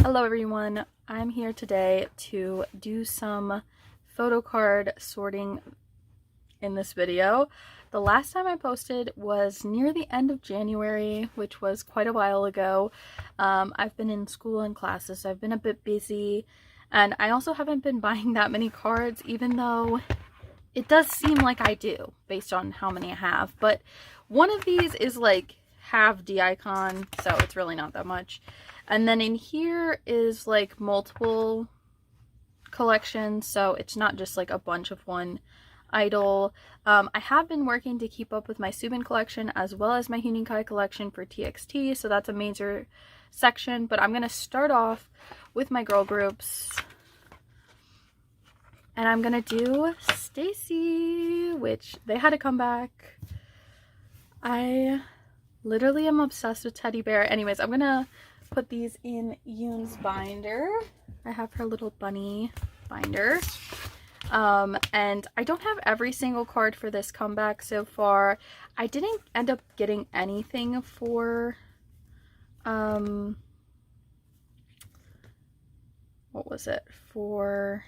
Hello everyone, I'm here today to do some photo card sorting in this video. The last time I posted was near the end of January, which was quite a while ago. I've been in school and classes, so I've been a bit busy, and I also haven't been buying that many cards, even though it does seem like I do based on how many I have. But one of these is like half D-icon, so it's really not that much. And then in here is like multiple collections, so it's not just like a bunch of one idol. I have been working to keep up with my Soobin collection as well as my Huening Kai collection for TXT, so that's a major section. But I'm going to start off with my girl groups. And I'm going to do Stacy, which they had to come back. I literally am obsessed with teddy bear. Anyways, I'm going to put these in Yoon's binder. I have her little bunny binder. And I don't have every single card for this comeback so far. I didn't end up getting anything for what was it? For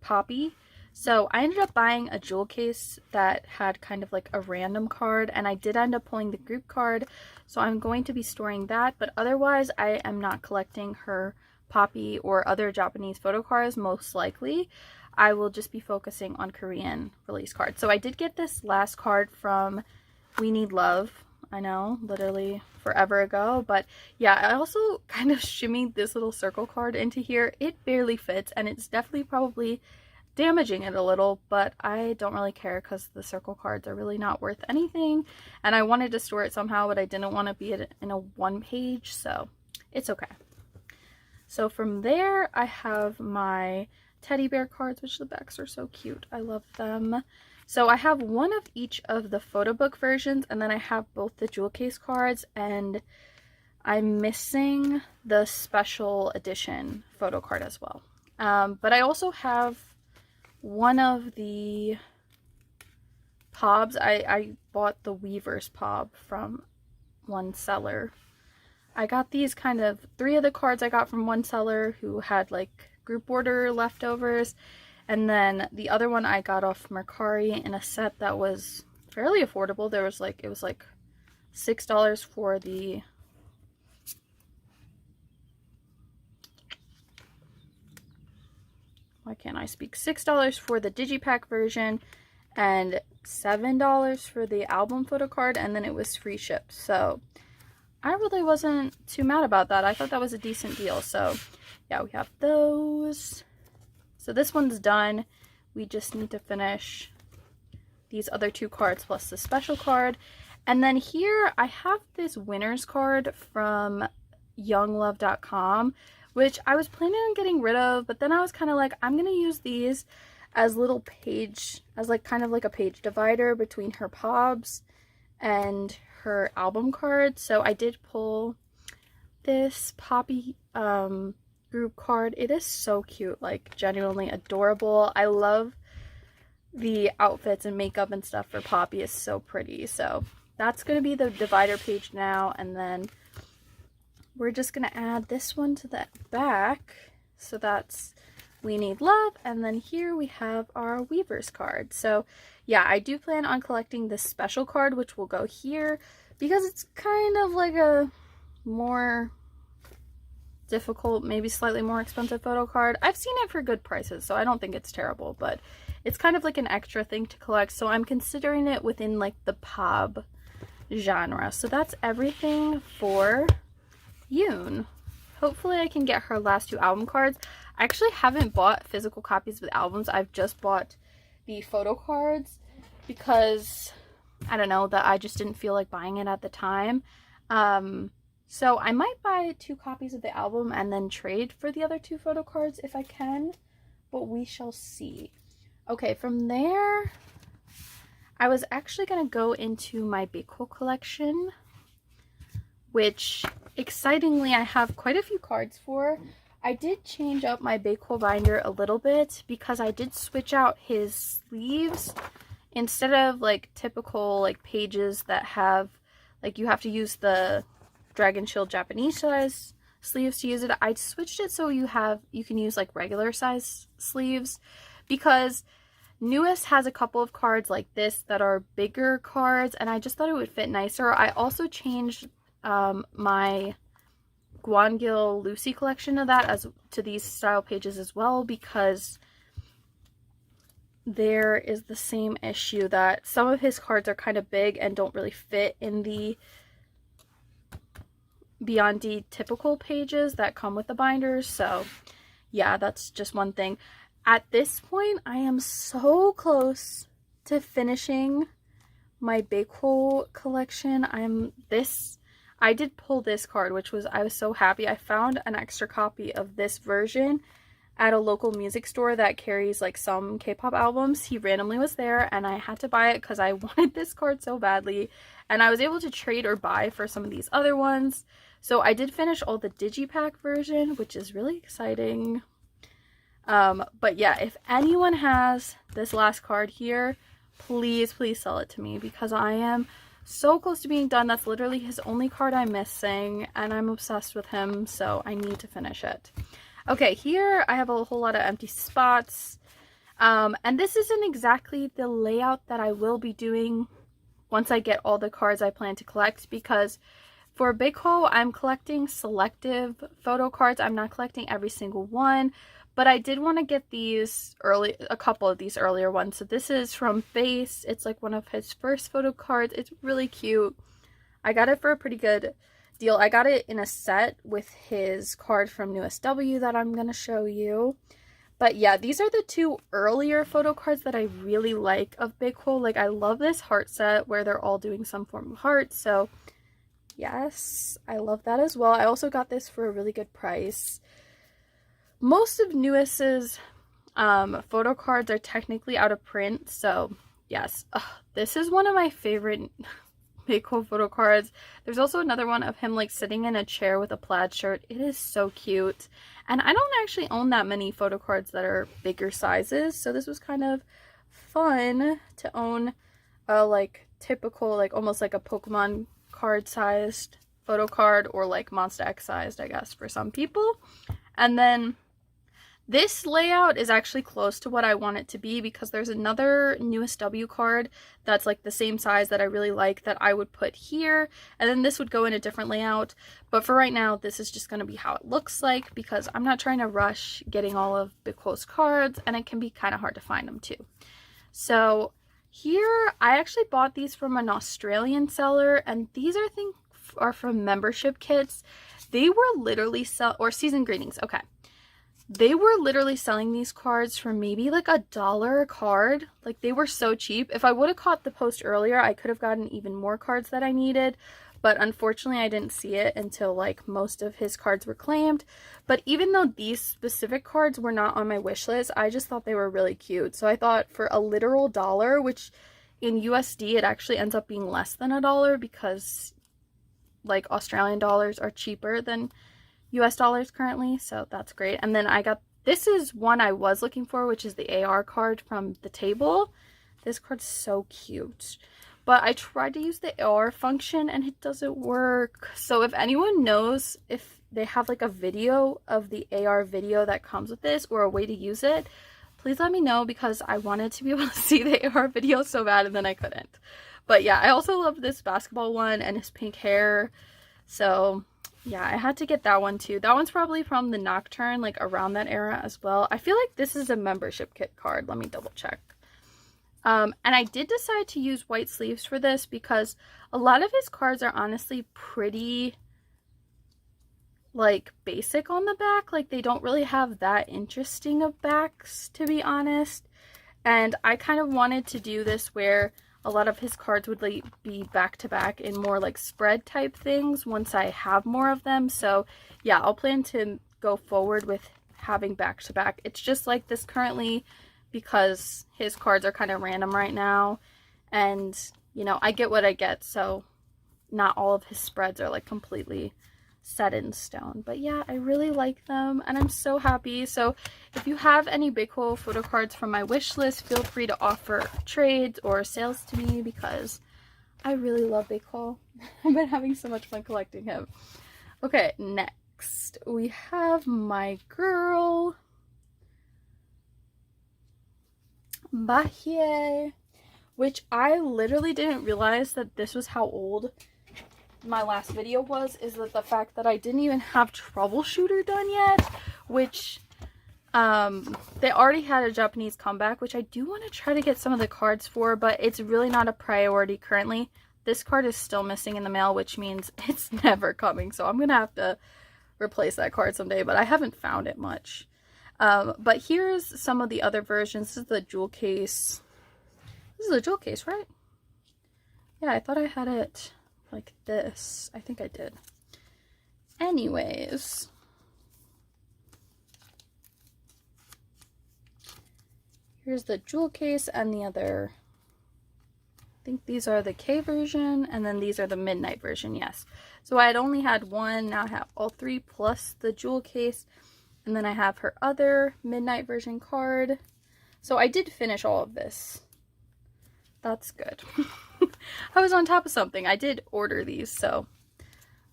Poppy. So I ended up buying a jewel case that had kind of like a random card, and I did end up pulling the group card, so I'm going to be storing that. But otherwise I am not collecting her Poppy or other Japanese photo cards. Most likely I will just be focusing on Korean release cards. So I did get this last card from We Need Love. I know, literally forever ago, but yeah, I also kind of shimmied this little circle card into here. It barely fits, and it's definitely probably damaging it a little, but I don't really care because the circle cards are really not worth anything, and I wanted to store it somehow, but I didn't want to be in a one page, so it's okay. So from there I have my teddy bear cards, which the backs are so cute. I love them. So I have one of each of the photo book versions, and then I have both the jewel case cards, and I'm missing the special edition photo card as well. But I also have one of the pobs. I bought the Weaver's pob from one seller. I got these kind of, 3 of the cards I got from one seller who had like group order leftovers, and then the other one I got off Mercari in a set that was fairly affordable. There was like, it was like $6 for the, why can't I speak, $6 for the digipack version and $7 for the album photo card, and then it was free ship. So I really wasn't too mad about that. I thought that was a decent deal. So yeah, we have those. So this one's done. We just need to finish these other 2 cards plus the special card. And then here I have this winner's card from younglove.com, which I was planning on getting rid of, but then I was kind of like, I'm gonna use these as little page, as like kind of like a page divider between her pobs and her album cards. So I did pull this Poppy group card. It is so cute, like genuinely adorable. I love the outfits and makeup and stuff for Poppy. Is so pretty. So that's going to be the divider page now, and then we're just going to add this one to the back. So that's We Need Love, and then here we have our Weaver's card. So yeah, I do plan on collecting this special card, which will go here because it's kind of like a more difficult, maybe slightly more expensive photo card. I've seen it for good prices, so I don't think it's terrible, but it's kind of like an extra thing to collect, so I'm considering it within like the pob genre. So that's everything for Yoon. Hopefully I can get her last 2 album cards. I actually haven't bought physical copies with albums. I've just bought the photo cards because I don't know, that I just didn't feel like buying it at the time. So I might buy 2 copies of the album and then trade for the other 2 photo cards if I can, but we shall see. Okay, from there, I was actually going to go into my baekho collection, which excitingly I have quite a few cards for. I did change up my baekho binder a little bit because I did switch out his sleeves. Instead of like typical like pages that have like you have to use the Dragon Shield Japanese size sleeves to use it. I switched it so you can use like regular size sleeves, because Newest has a couple of cards like this that are bigger cards, and I just thought it would fit nicer. I also changed my Gwangil Lucy collection of that to these style pages as well, because there is the same issue that some of his cards are kind of big and don't really fit in the Beyond D typical pages that come with the binders. So yeah, that's just one thing. At this point, I am so close to finishing my baekho collection. I did pull this card, I was so happy. I found an extra copy of this version at a local music store that carries like some K-pop albums. He randomly was there and I had to buy it because I wanted this card so badly, and I was able to trade or buy for some of these other ones. So I did finish all the digipack version, which is really exciting. But yeah, if anyone has this last card here, please sell it to me, because I am so close to being done. That's literally his only card I'm missing, and I'm obsessed with him, so I need to finish it. Okay, here I have a whole lot of empty spots, and this isn't exactly the layout that I will be doing once I get all the cards I plan to collect, because for baekho, I'm collecting selective photo cards. I'm not collecting every single one, but I did want to get a couple of these earlier ones. So this is from Face. It's like one of his first photo cards. It's really cute. I got it for a pretty good deal. I got it in a set with his card from Newest W that I'm going to show you. But yeah, these are the two earlier photo cards that I really like of baekho. Like, I love this heart set where they're all doing some form of heart. So yes, I love that as well. I also got this for a really good price. Most of Newest's photo cards are technically out of print, so yes. This is one of my favorite baekho photo cards. There's also another one of him like sitting in a chair with a plaid shirt. It is so cute. And I don't actually own that many photo cards that are bigger sizes, so this was kind of fun to own a like typical, like almost like a Pokemon card sized photo card, or like Monster X sized, I guess, for some people. And then this layout is actually close to what I want it to be, because there's another Newest W card that's like the same size that I really like that I would put here, and then this would go in a different layout. But for right now, this is just going to be how it looks like, because I'm not trying to rush getting all of baekho's cards, and it can be kind of hard to find them too. So here, I actually bought these from an Australian seller, and these are from membership kits. They were literally or season greetings, okay. They were literally selling these cards for maybe like $1 a card. Like, they were so cheap. If I would have caught the post earlier, I could have gotten even more cards that I needed. But unfortunately, I didn't see it until like most of his cards were claimed. But even though these specific cards were not on my wish list, I just thought they were really cute. So I thought for a literal $1, which in USD, it actually ends up being less than $1, because like Australian dollars are cheaper than US dollars currently, so that's great. And then this is one I was looking for, which is the AR card from the table. This card's so cute, but I tried to use the AR function and it doesn't work. So if anyone knows if they have like a video of the AR video that comes with this, or a way to use it, please let me know, because I wanted to be able to see the AR video so bad and then I couldn't. But yeah, I also love this basketball one and his pink hair, so yeah, I had to get that one too. That one's probably from the Nocturne, like around that era as well. I feel like this is a membership kit card. Let me double check. And I did decide to use white sleeves for this, because a lot of his cards are honestly pretty like basic on the back. Like, they don't really have that interesting of backs, to be honest. And I kind of wanted to do this where a lot of his cards would like be back to back in more like spread type things once I have more of them. So yeah, I'll plan to go forward with having back to back. It's just like this currently, because his cards are kind of random right now, and you know, I get what I get, so not all of his spreads are like completely set in stone. But yeah, I really like them and I'm so happy. So if you have any baekho photo cards from my wish list, feel free to offer trades or sales to me, because I really love baekho. I've been having so much fun collecting him. Okay, next next we have my girl baekho, which I literally didn't realize that this was how old my last video was, is that the fact that I didn't even have Troubleshooter done yet, which they already had a Japanese comeback, which I do want to try to get some of the cards for, but it's really not a priority currently. This card is still missing in the mail, which means it's never coming, so I'm gonna have to replace that card someday, but I haven't found it much. But here's some of the other versions. This is the jewel case. This is a jewel case, right? Yeah, I thought I had it like this. I think I did. Anyways. Here's the jewel case and the other. I think these are the K version, and then these are the midnight version, yes. So I had only had one, now I have all three plus the jewel case, and then I have her other midnight version card. So I did finish all of this. That's good. I was on top of something. I did order these, so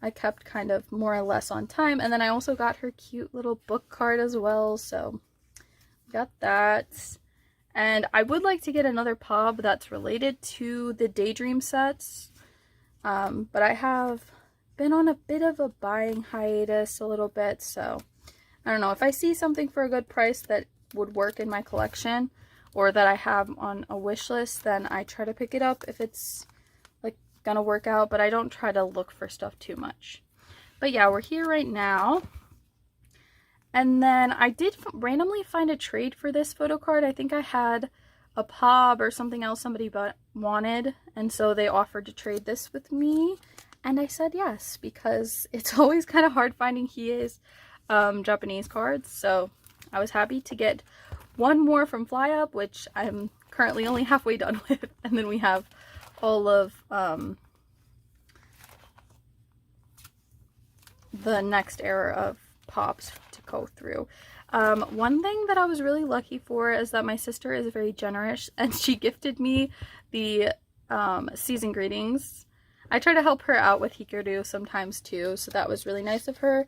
I kept kind of more or less on time. And then I also got her cute little book card as well, so got that. And I would like to get another pub that's related to the Daydream sets. But I have been on a bit of a buying hiatus a little bit, so I don't know. If I see something for a good price that would work in my collection, or that I have on a wish list, then I try to pick it up if it's like gonna work out, but I don't try to look for stuff too much. But yeah, we're here right now. And then I did randomly find a trade for this photo card. I think I had a pop or something else somebody wanted, and so they offered to trade this with me, and I said yes, because it's always kind of hard finding heyyy's Japanese cards. So I was happy to get one more from Fly Up, which I'm currently only halfway done with, and then we have all of the next era of pops to go through. One thing that I was really lucky for is that my sister is very generous, and she gifted me the season greetings. I try to help her out with hikaru sometimes too, so that was really nice of her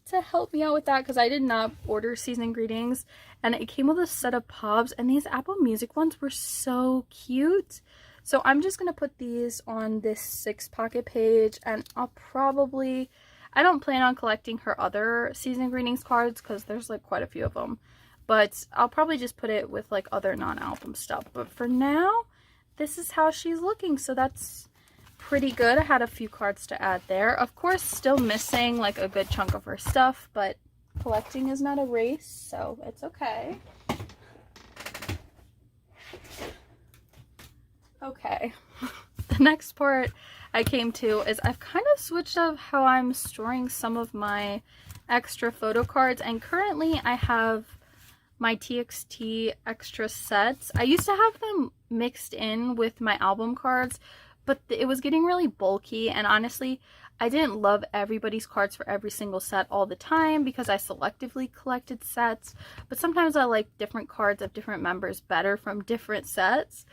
to help me out with that, because I did not order season greetings, and it came with a set of pops, and these Apple Music ones were so cute. So I'm just gonna put these on this 6 pocket page, and I'll probably, I don't plan on collecting her other season greetings cards because there's like quite a few of them, but I'll probably just put it with like other non-album stuff. But for now, this is how she's looking, so that's pretty good. I had a few cards to add there. Of course, still missing like a good chunk of her stuff, but collecting is not a race, so it's okay. Okay, the next part I came to is I've kind of switched up how I'm storing some of my extra photo cards, and currently I have my TXT extra sets. I used to have them mixed in with my album cards, but it was getting really bulky, and honestly I didn't love everybody's cards for every single set all the time because I selectively collected sets, but sometimes I like different cards of different members better from different sets.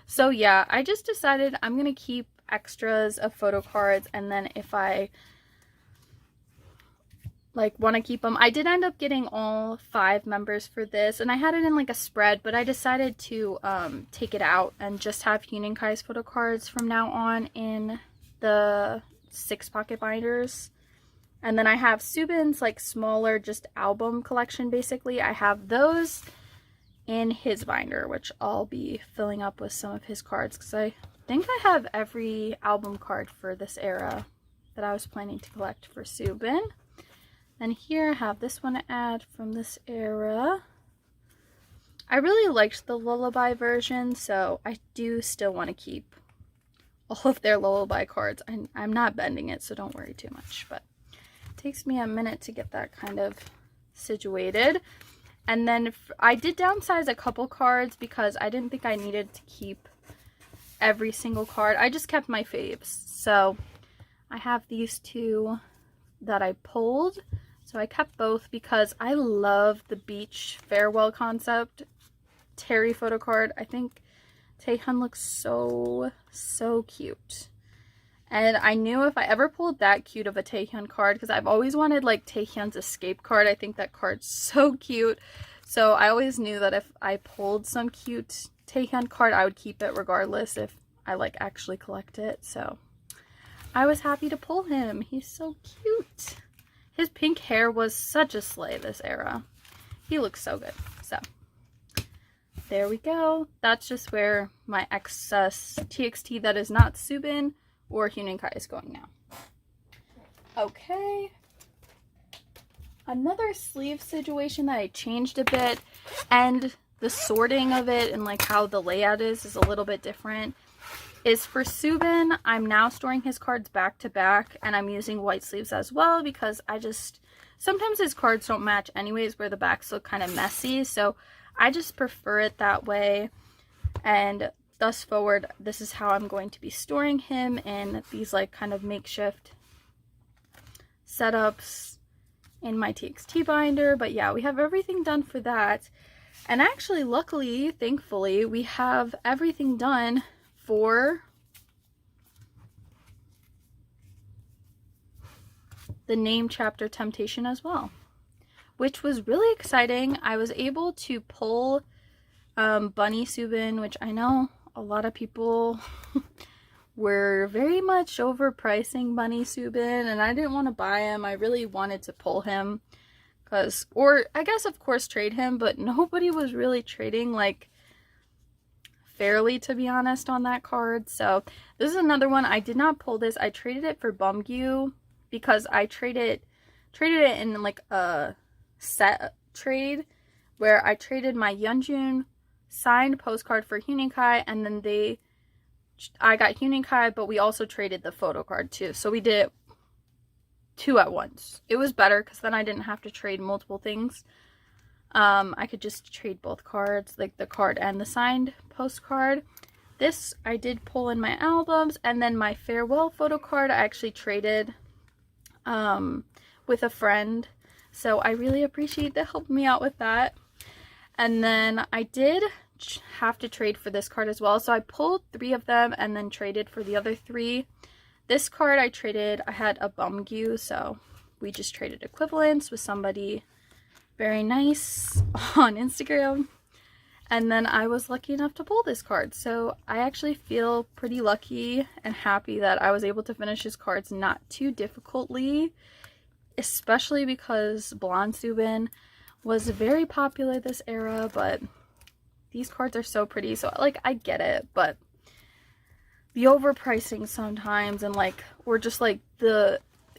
So yeah, I just decided I'm gonna keep extras of photo cards, and then if I like want to keep them, I did end up getting all 5 members for this, and I had it in like a spread, but I decided to take it out and just have Huening Kai's photo cards from now on in the 6 pocket binders. And then I have Soobin's like smaller just album collection, basically. I have those in his binder, which I'll be filling up with some of his cards, because I think I have every album card for this era that I was planning to collect for Soobin. And here I have this one to add from this era. I really liked the Lullaby version, so I do still want to keep all of their Lullaby cards. I'm not bending it, so don't worry too much, but it takes me a minute to get that kind of situated. And then I did downsize a couple cards because I didn't think I needed to keep every single card. I just kept my faves. So I have these 2 that I pulled. So I kept both because I love the beach farewell concept Terry photo card. I think Taehyun looks so cute. And I knew if I ever pulled that cute of a Taehyun card, because I've always wanted like Taehyun's escape card. I think that card's so cute. So I always knew that if I pulled some cute Taehyun card, I would keep it regardless if I like actually collect it. So I was happy to pull him. He's so cute. His pink hair was such a slay this era. He looks so good. So there we go. That's just where my excess TXT that is not Soobin or Huening Kai is going now. Okay. Another sleeve situation that I changed a bit, and the sorting of it and like how the layout is a little bit different, is for Soobin. I'm now storing his cards back to back, and I'm using white sleeves as well because sometimes his cards don't match anyways, where the backs look kind of messy, so I just prefer it that way. And thus forward, this is how I'm going to be storing him in these like kind of makeshift setups in my TXT binder. But yeah, we have everything done for that. And actually, luckily, thankfully, we have everything done for the name chapter Temptation as well, which was really exciting. I was able to pull Bunny Soobin, which I know a lot of people were very much overpricing Bunny Soobin, and I didn't want to buy him. I really wanted to pull him or I guess of course trade him, but nobody was really trading like fairly, to be honest, on that card. So this is another one. I did not pull this. I traded it for Bumgyu because I traded it in like a set trade where I traded my Yeonjun signed postcard for Huening Kai, and then I got Huening Kai, but we also traded the photo card too. So we did it 2 at once. It was better because then I didn't have to trade multiple things. I could just trade both cards, like the card and the signed postcard. This I did pull in my albums, and then my farewell photo card I actually traded with a friend. So I really appreciate that helping me out with that. And then I did have to trade for this card as well. So I pulled 3 of them and then traded for the other 3. This card I had a Bumgyu, so we just traded equivalents with somebody very nice on Instagram. And then I was lucky enough to pull this card. So I actually feel pretty lucky and happy that I was able to finish his cards not too difficultly, especially because Blonde Soobin was very popular this era, but these cards are so pretty. So like, I get it, but the overpricing sometimes, and like, or just like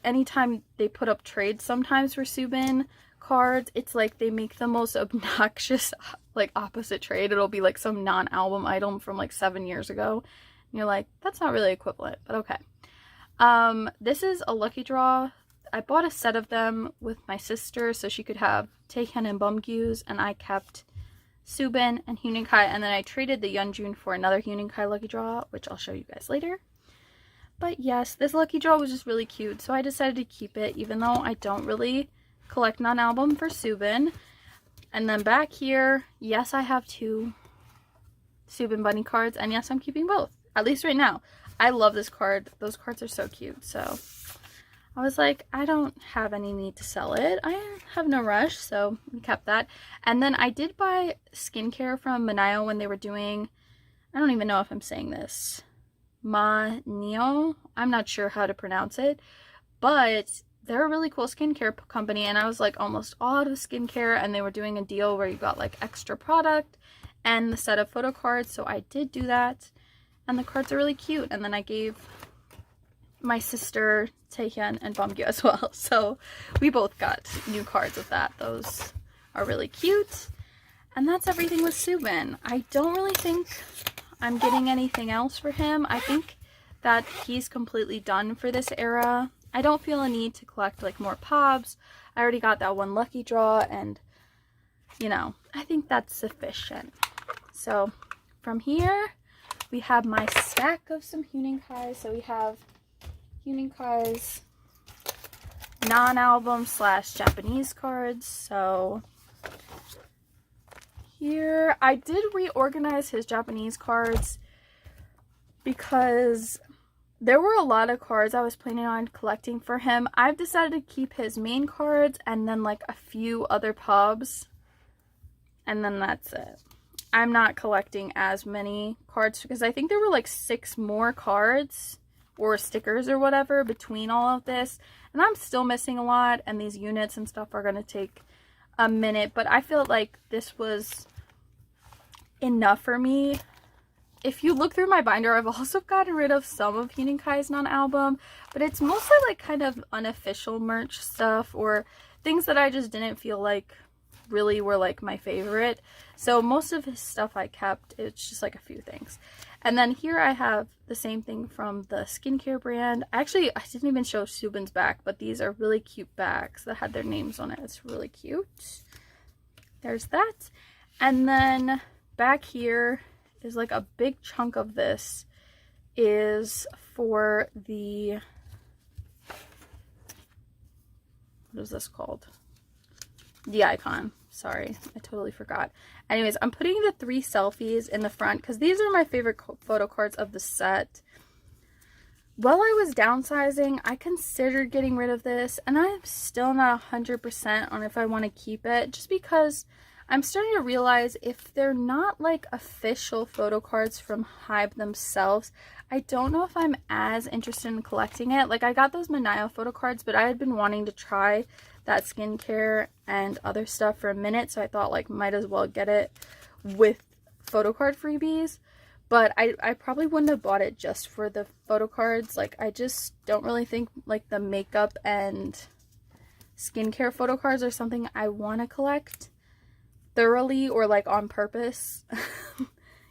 anytime they put up trades sometimes for Soobin cards, it's like they make the most obnoxious like opposite trade. It'll be like some non-album item from like 7 years ago, and you're like, that's not really equivalent, but okay. This is a lucky draw. I bought a set of them with my sister so she could have Taehyun and Bumgyus, and I kept Soobin and Huening Kai, and then I traded the Yeonjun for another Huening Kai lucky draw, which I'll show you guys later. But yes, this lucky draw was just really cute, so I decided to keep it, even though I don't really collect non-album for Soobin. And then back here, yes, I have 2 Soobin bunny cards, and yes, I'm keeping both, at least right now. I love this card. Those cards are so cute, so I was like, I don't have any need to sell it. I have no rush, so we kept that. And then I did buy skincare from Manayo when they were doing, I don't even know if I'm saying this, Manio. I'm not sure how to pronounce it, but they're a really cool skincare company, and I was like almost all out of skincare, and they were doing a deal where you got like extra product and the set of photo cards, so I did do that, and the cards are really cute. And then I gave my sister Taehyun and Bumgyu as well, so we both got new cards with that. Those are really cute. And that's everything with Soobin. I don't really think I'm getting anything else for him. I think that he's completely done for this era. I don't feel a need to collect like more pobs. I already got that one lucky draw, and you know, I think that's sufficient. So from here we have my stack of some Huening Kai. So we have Huening Kai's non-album / Japanese cards. So here I did reorganize his Japanese cards because there were a lot of cards I was planning on collecting for him. I've decided to keep his main cards and then like a few other pubs, and then that's it. I'm not collecting as many cards because I think there were like 6 more cards or stickers or whatever between all of this, and I'm still missing a lot, and these units and stuff are going to take a minute, but I feel like this was enough for me. If you look through my binder, I've also gotten rid of some of Huening Kai's non-album, but it's mostly like kind of unofficial merch stuff or things that I just didn't feel like really were like my favorite. So most of his stuff I kept. It's just like a few things. And then here I have the same thing from the skincare brand. Actually, I didn't even show Soobin's back, but these are really cute bags that had their names on it. It's really cute. There's that. And then back here is like a big chunk of this is for the, what is this called? The icon. Sorry, I totally forgot. Anyways, I'm putting the 3 selfies in the front because these are my favorite photo cards of the set. While I was downsizing, I considered getting rid of this, and I'm still not 100% on if I want to keep it, just because I'm starting to realize if they're not like official photo cards from heyyyy themselves, I don't know if I'm as interested in collecting it. Like, I got those Manaya photo cards, but I had been wanting to try that skincare and other stuff for a minute, so I thought like might as well get it with photo card freebies. But I probably wouldn't have bought it just for the photo cards. Like, I just don't really think like the makeup and skincare photo cards are something I want to collect thoroughly or like on purpose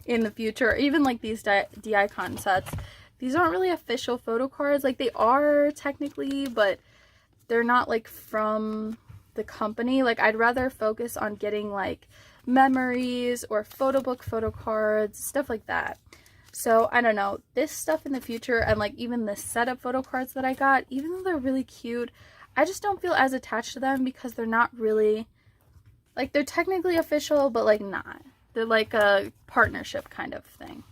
in the future. Even like these D-Icon sets, these aren't really official photo cards. Like, they are technically, but they're not like from the company. Like, I'd rather focus on getting like memories or photo book photo cards, stuff like that. So I don't know, this stuff in the future, and like even the set of photo cards that I got, even though they're really cute, I just don't feel as attached to them because they're not really like, they're technically official, but like not. They're like a partnership kind of thing.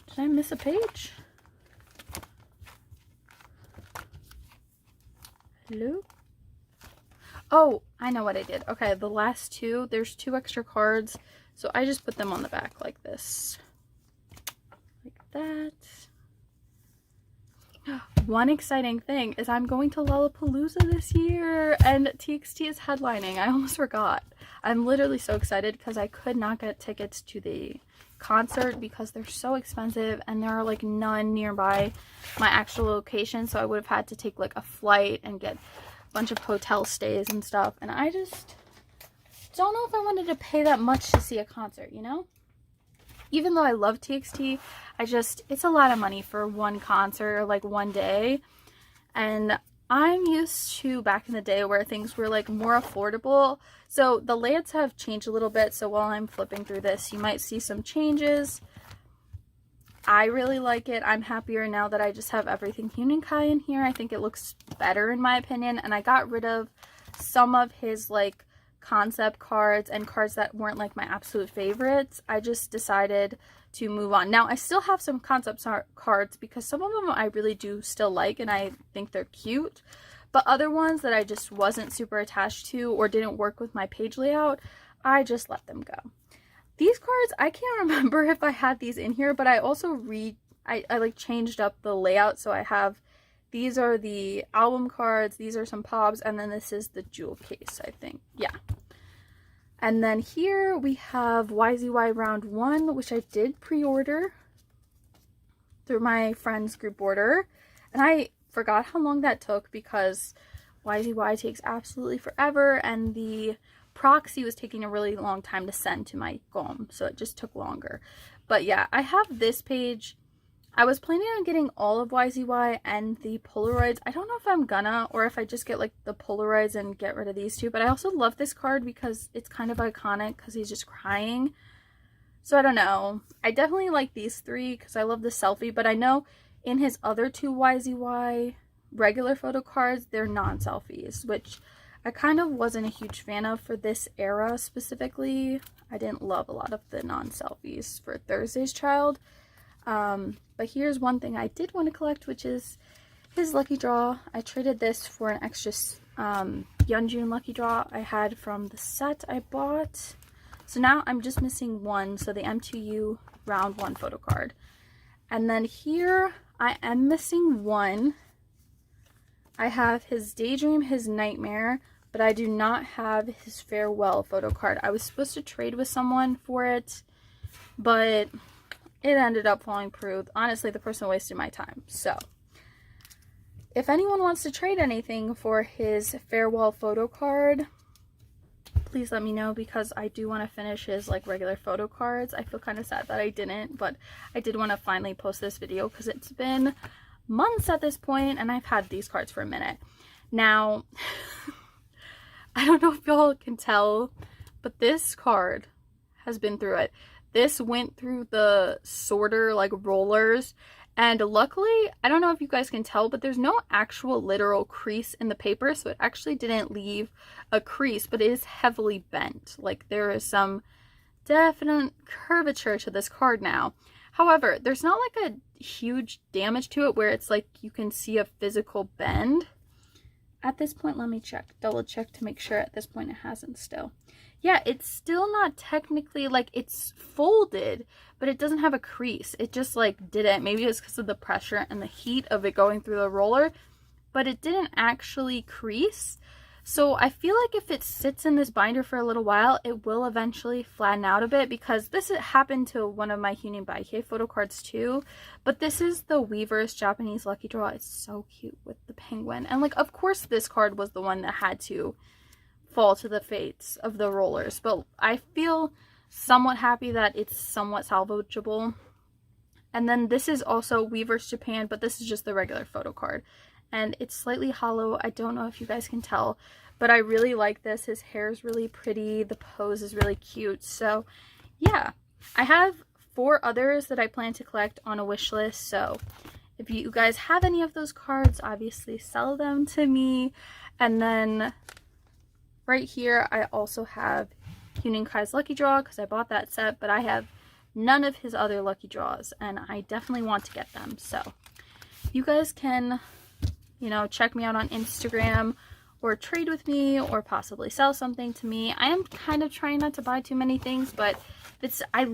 Did I miss a page? Hello? Oh, I know what I did. Okay, the last 2, there's 2 extra cards, so I just put them on the back like this. Like that. One exciting thing is I'm going to Lollapalooza this year, and TXT is headlining. I almost forgot. I'm literally so excited because I could not get tickets to the concert because they're so expensive, and there are like none nearby my actual location, so I would have had to take like a flight and get a bunch of hotel stays and stuff, and I just don't know if I wanted to pay that much to see a concert, you know? Even though I love TXT, it's a lot of money for one concert or like one day. And I'm used to back in the day where things were like more affordable. So the layouts have changed a little bit. So while I'm flipping through this, you might see some changes. I really like it. I'm happier now that I just have everything Huening Kai in here. I think it looks better in my opinion. And I got rid of some of his like concept cards and cards that weren't like my absolute favorites. I just decided to move on. Now I still have some concept cards because some of them I really do still like and I think they're cute, but other ones that I just wasn't super attached to or didn't work with my page layout, I just let them go. These cards, I can't remember if I had these in here, but I also I like changed up the layout. So I have, these are the album cards, these are some pops, and then this is the jewel case, I think. Yeah. And then here we have YZY Round 1, which I did pre-order through my friend's group order. And I forgot how long that took because YZY takes absolutely forever, and the proxy was taking a really long time to send to my GOM, so it just took longer. But yeah, I have this page. I was planning on getting all of YZY and the Polaroids. I don't know if I'm gonna, or if I just get like the Polaroids and get rid of these 2, but I also love this card because it's kind of iconic because he's just crying. So I don't know. I definitely like these 3 because I love the selfie, but I know in his other 2 YZY regular photo cards, they're non-selfies, which I kind of wasn't a huge fan of for this era specifically. I didn't love a lot of the non-selfies for Thursday's Child. But here's one thing I did want to collect, which is his lucky draw. I traded this for an extra Yeonjun lucky draw I had from the set I bought. So now I'm just missing one, so the M2U round 1 photo card. And then here I am missing one. I have his Daydream, his Nightmare, but I do not have his Farewell photo card. I was supposed to trade with someone for it, but it ended up falling through. Honestly, the person wasted my time. So if anyone wants to trade anything for his Farewell photo card, please let me know, because I do want to finish his like regular photo cards. I feel kind of sad that I didn't, but I did want to finally post this video because it's been months at this point and I've had these cards for a minute. Now, I don't know if y'all can tell, but this card has been through it. This went through the sorter like rollers, and luckily, I don't know if you guys can tell, but there's no actual literal crease in the paper, so it actually didn't leave a crease, but it is heavily bent. Like, there is some definite curvature to this card now. However, there's not like a huge damage to it where it's like you can see a physical bend. At this point, let me double check to make sure at this point it hasn't still. Yeah, it's still not technically, like, it's folded, but it doesn't have a crease. It just like didn't. Maybe it's because of the pressure and the heat of it going through the roller, but it didn't actually crease. So I feel like if it sits in this binder for a little while, it will eventually flatten out a bit, because this happened to one of my Huening Kai photo cards too. But this is the Weaver's Japanese Lucky Draw. It's so cute with the penguin. And like, of course this card was the one that had to fall to the fates of the rollers. But I feel somewhat happy that it's somewhat salvageable. And then this is also Weaver's Japan, but this is just the regular photo card. And it's slightly hollow. I don't know if you guys can tell, but I really like this. His hair is really pretty. The pose is really cute. So yeah, I have 4 others that I plan to collect on a wish list. So if you guys have any of those cards, obviously sell them to me. And then right here, I also have Huening Kai's Lucky Draw because I bought that set, but I have none of his other Lucky Draws and I definitely want to get them. So you guys can, you know, check me out on Instagram or trade with me or possibly sell something to me. I am kind of trying not to buy too many things, but I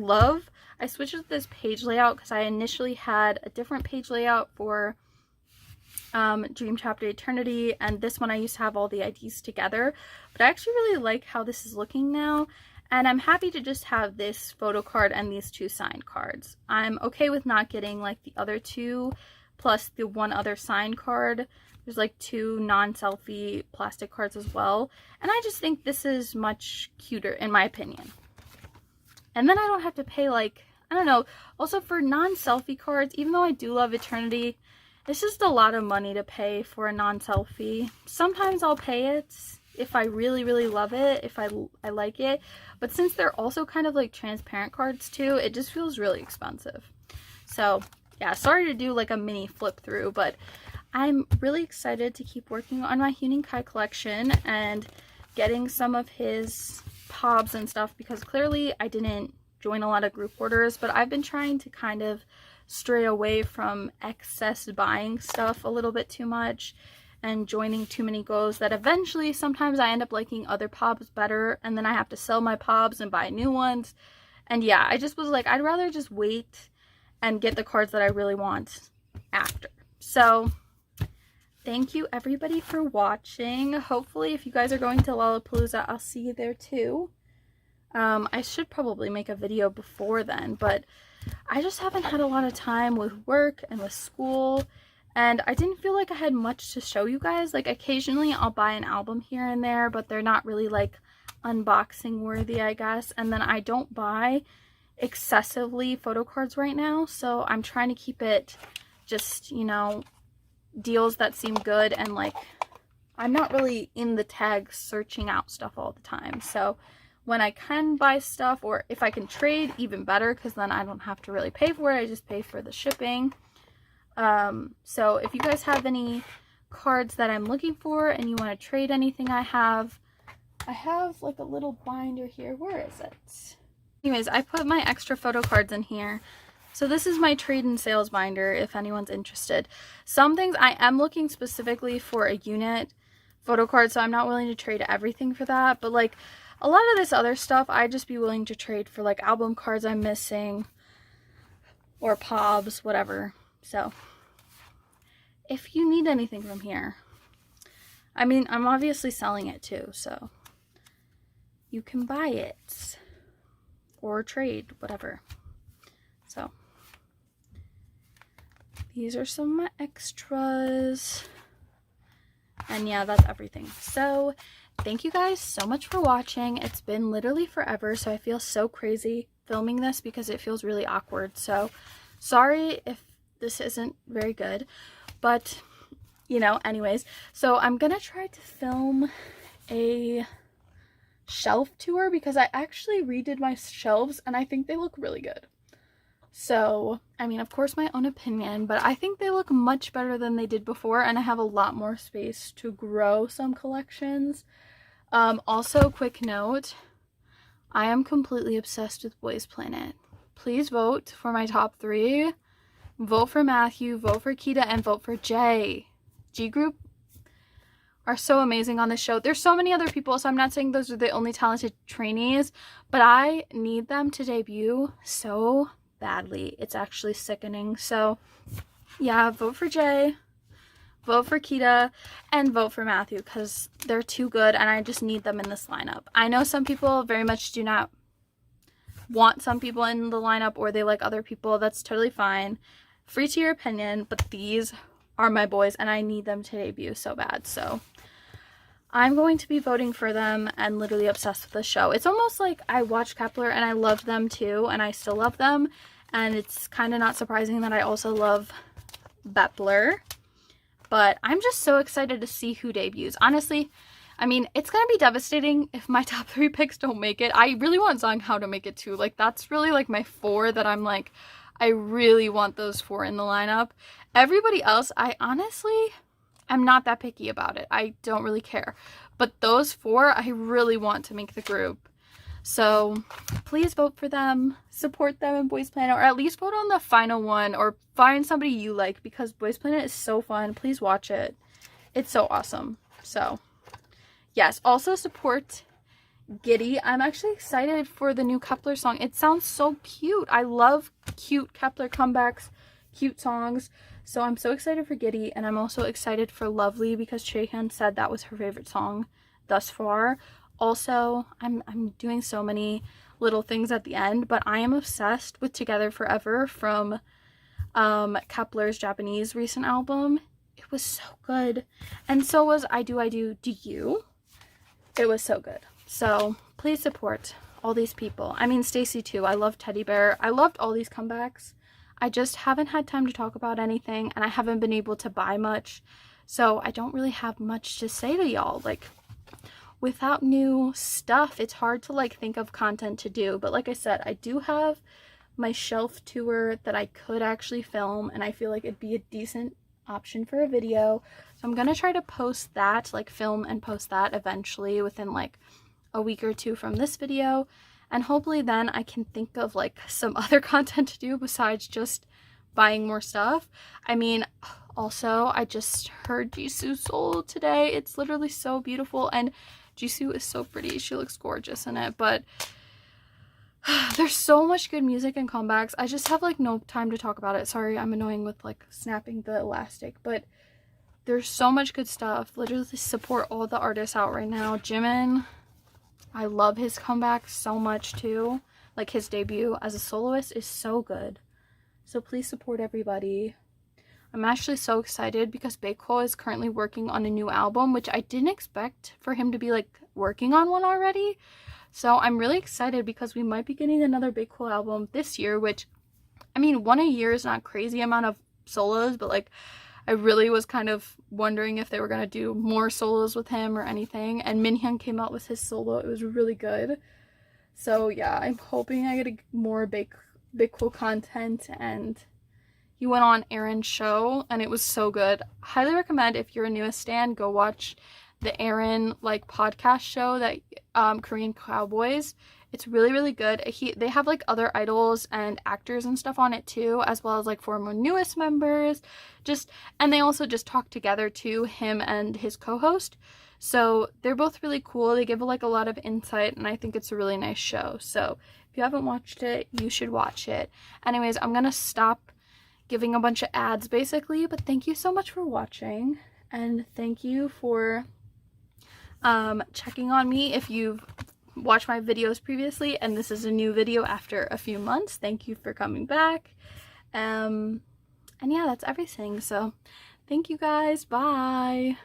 switched to this page layout because I initially had a different page layout for Dream Chapter Eternity, and this one I used to have all the IDs together, but I actually really like how this is looking now, and I'm happy to just have this photo card and these 2 signed cards. I'm okay with not getting like the other 2 plus the 1 other signed card. There's like 2 non-selfie plastic cards as well, and I just think this is much cuter in my opinion. And then I don't have to pay, like, I don't know, also for non-selfie cards, even though I do love Eternity, it's just a lot of money to pay for a non-selfie. Sometimes I'll pay it if I really, really love it, if I like it. But since they're also kind of like transparent cards too, it just feels really expensive. So yeah, sorry to do like a mini flip through, but I'm really excited to keep working on my Huening Kai collection and getting some of his pobs and stuff, because clearly I didn't join a lot of group orders, but I've been trying to kind of stray away from excess buying stuff a little bit too much and joining too many goes that eventually sometimes I end up liking other pobs better, and then I have to sell my pobs and buy new ones. And yeah, I just was like, I'd rather just wait and get the cards that I really want after. So thank you everybody for watching. Hopefully if you guys are going to Lollapalooza, I'll see you there too. I should probably make a video before then, but I just haven't had a lot of time with work and with school, and I didn't feel like I had much to show you guys. Like, occasionally I'll buy an album here and there, but they're not really like unboxing worthy, I guess. And then I don't buy excessively photo cards right now, so I'm trying to keep it just, you know, deals that seem good, and like I'm not really in the tags searching out stuff all the time. So when I can buy stuff, or if I can trade, even better, because then I don't have to really pay for it. I just pay for the shipping. So if you guys have any cards that I'm looking for and you want to trade anything I have like a little binder here. Where is it? Anyways, I put my extra photo cards in here. So this is my trade and sales binder if anyone's interested. Some things I am looking specifically for a unit photo card, so I'm not willing to trade everything for that, but like a lot of this other stuff I'd just be willing to trade for, like album cards I'm missing or pobs, whatever. So if you need anything from here, I mean, I'm obviously selling it too, so you can buy it or trade, whatever. So these are some of my extras. And yeah, that's everything. So thank you guys so much for watching. It's been literally forever, so I feel so crazy filming this because it feels really awkward. So sorry if this isn't very good, but you know, anyways. So I'm gonna try to film a shelf tour because I actually redid my shelves and I think they look really good. So, I mean, of course my own opinion, but I think they look much better than they did before, and I have a lot more space to grow some collections. Also, quick note, I am completely obsessed with Boys Planet. Please vote for my top 3. Vote for Matthew, vote for Kita, and vote for Jay. G Group are so amazing on this show. There's so many other people, so I'm not saying those are the only talented trainees, but I need them to debut so badly. It's actually sickening. So yeah, vote for Jay, vote for Kita, and vote for Matthew because they're too good and I just need them in this lineup. I know some people very much do not want some people in the lineup or they like other people. That's totally fine. Free to your opinion, but these are my boys and I need them to debut so bad. So I'm going to be voting for them and literally obsessed with the show. It's almost like I watched kep1er and I loved them too, and I still love them. And it's kind of not surprising that I also love kep1er. But I'm just so excited to see who debuts. Honestly, I mean, it's going to be devastating if my top 3 picks don't make it. I really want Zonghao to make it too. Like, that's really like my 4 that I'm like, I really want those 4 in the lineup. Everybody else, I honestly am not that picky about it. I don't really care. But those 4, I really want to make the group. So please vote for them, support them in Boys Planet, or at least vote on the final one, or find somebody you like because Boys Planet is so fun. Please watch it. It's so awesome. So yes, also support Giddy. I'm actually excited for the new kep1er song. It sounds so cute. I love cute kep1er comebacks, cute songs. So I'm so excited for Giddy, and I'm also excited for Lovely because Chaehyun said that was her favorite song thus far. Also, I'm doing so many little things at the end, but I am obsessed with Together Forever from kep1er's Japanese recent album. It was so good. And so was I Do You. It was so good. So please support all these people. I mean, Stacy too. I love Teddy Bear. I loved all these comebacks. I just haven't had time to talk about anything, and I haven't been able to buy much. So I don't really have much to say to y'all. Like, without new stuff, it's hard to like think of content to do. But like I said, I do have my shelf tour that I could actually film, and I feel like it'd be a decent option for a video. So I'm gonna try to post that, like film and post that eventually within like a week or 2 from this video, and hopefully then I can think of like some other content to do besides just buying more stuff. I mean, also I just heard Jisoo's solo today. It's literally so beautiful, and Jisoo is so pretty. She looks gorgeous in it. But there's so much good music and comebacks. I just have like no time to talk about it. Sorry, I'm annoying with like snapping the elastic, but there's so much good stuff. Literally support all the artists out right now. Jimin, I love his comeback so much too. Like, his debut as a soloist is so good. So please support everybody. I'm actually so excited because Baekho is currently working on a new album, which I didn't expect for him to be like working on one already. So I'm really excited because we might be getting another Baekho album this year, which, I mean, one a year is not crazy amount of solos, but like, I really was kind of wondering if they were going to do more solos with him or anything. And Minhyun came out with his solo. It was really good. So yeah, I'm hoping I get more Baekho content. And he went on Aaron's show and it was so good. Highly recommend, if you're a newest stan, go watch the Aaron like podcast show that Korean Cowboys. It's really, really good. They have like other idols and actors and stuff on it too, as well as like former newest members. And they also just talk together too, him and his co-host. So they're both really cool. They give like a lot of insight, and I think it's a really nice show. So if you haven't watched it, you should watch it. Anyways, I'm gonna stop giving a bunch of ads basically, but thank you so much for watching, and thank you for checking on me if you've watched my videos previously and this is a new video after a few months. Thank you for coming back. And yeah, that's everything. So thank you guys. Bye.